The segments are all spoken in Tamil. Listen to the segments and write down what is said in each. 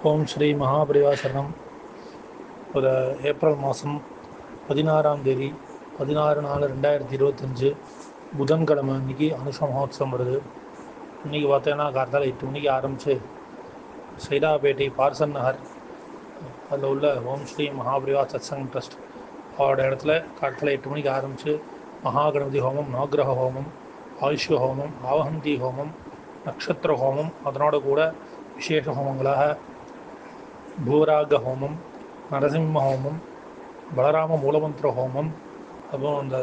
ஓம் ஸ்ரீ மகாபரிவா சரணம். ஒரு ஏப்ரல் மாதம் 16ஆம் தேதி 16/4/2025 புதன்கிழமை அன்றைக்கி அனுஷ மகோத்சவம் வருது. இன்றைக்கி பார்த்தீங்கன்னா காத்தால 8 மணிக்கு ஆரம்பித்து சைதாப்பேட்டை பார்சன் நகர் அதில் உள்ள ஓம் ஸ்ரீ மகாபரிவா சத்சங் ட்ரஸ்ட் அவரோட இடத்துல காலத்தில் 8 மணிக்கு ஆரம்பித்து மகாகணபதி ஹோமம், நவகிரக ஹோமம், ஆயுஷ்ய ஹோமம், ஆவஹந்தி ஹோமம், நட்சத்திர ஹோமம், அதனோட கூட விசேஷ ஹோமங்களாக பூராக ஹோமம், நரசிம்ம ஹோமம், பலராம மூலமந்திர ஹோமம், அப்புறம் இந்த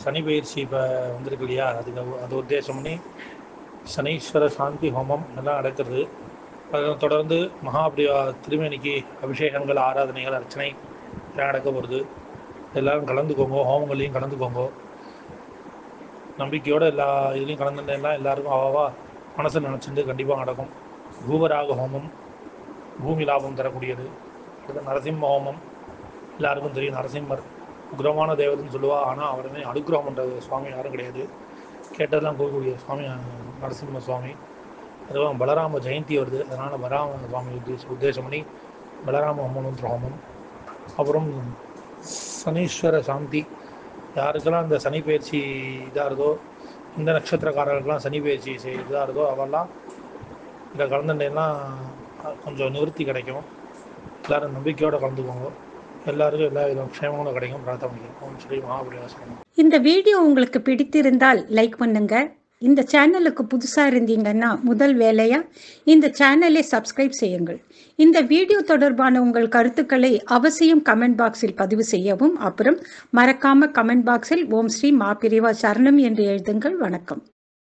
சனி பயிற்சி இப்போ வந்திருக்கு இல்லையா, அது உத்தேசம் பண்ணி சனீஸ்வர சாந்தி ஹோமம் எல்லாம் நடக்கிறது. அதை தொடர்ந்து மகாபரிவா திருமேனிக்கு அபிஷேகங்கள், ஆராதனைகள், அர்ச்சனை எல்லாம் நடக்க போகிறது. எல்லோரும் கலந்துக்கோங்க, ஹோமங்களையும் கலந்துக்கோங்க. நம்பிக்கையோடு எல்லா இதுலேயும் கலந்துட்டேன்னா எல்லாருக்கும் அவாவா மனசை நினச்சிட்டு கண்டிப்பாக நடக்கும். பூவராக ஹோமம் பூமி லாபம் தரக்கூடியது. அடுத்து நரசிம்ம ஹோமம், எல்லாருக்கும் தெரியும். நரசிம்மர் உக்ரமான தேவதைன்னு சொல்லுவாள். ஆனால் அவருமே அனுகிரகம் பண்ணுற சுவாமி யாரும் கிடையாது. கேட்டதெல்லாம் போகக்கூடிய சுவாமி நரசிம்ம சுவாமி. அதுவும் பலராம ஜெயந்தி வருது, அதனால் பலராம சுவாமி உத்தேசம் பண்ணி பலராம மூலமந்திர ஹோமம். அப்புறம் சனீஸ்வர சாந்தி, யாருக்கெல்லாம் இந்த சனி பயிற்சி இதாக இருக்கோ, இந்த நட்சத்திரக்காரர்களுக்கெல்லாம் சனி பயிற்சி இதாக இருக்கோ அவெல்லாம் இந்த கலந்துட்டேன்னா கொஞ்சம் நிவர்த்தி கிடைக்கும். எல்லோரும் நம்பிக்கையோடு கலந்துக்கோங்க. எல்லாருக்கும் எல்லா வித க்ஷேமங்களும் கிடைக்கும். பிரார்த்தனை பண்ணிக்கிறோம். ஓம் ஸ்ரீ மகாபரிவா சரணம். இந்த வீடியோ உங்களுக்கு பிடித்திருந்தால் லைக் பண்ணுங்க. இந்த சேனலுக்கு புதுசா இருந்தீங்கன்னா முதல் வேலையா இந்த சேனலை சப்ஸ்கிரைப் செய்யுங்கள். இந்த வீடியோ தொடர்பான உங்கள் கருத்துக்களை அவசியம் கமெண்ட் பாக்ஸில் பதிவு செய்யவும். அப்புறம் மறக்காம கமெண்ட் பாக்ஸில் ஓம் ஸ்ரீ மகாபரிவா சரணம் என்று எழுதுங்கள். வணக்கம்.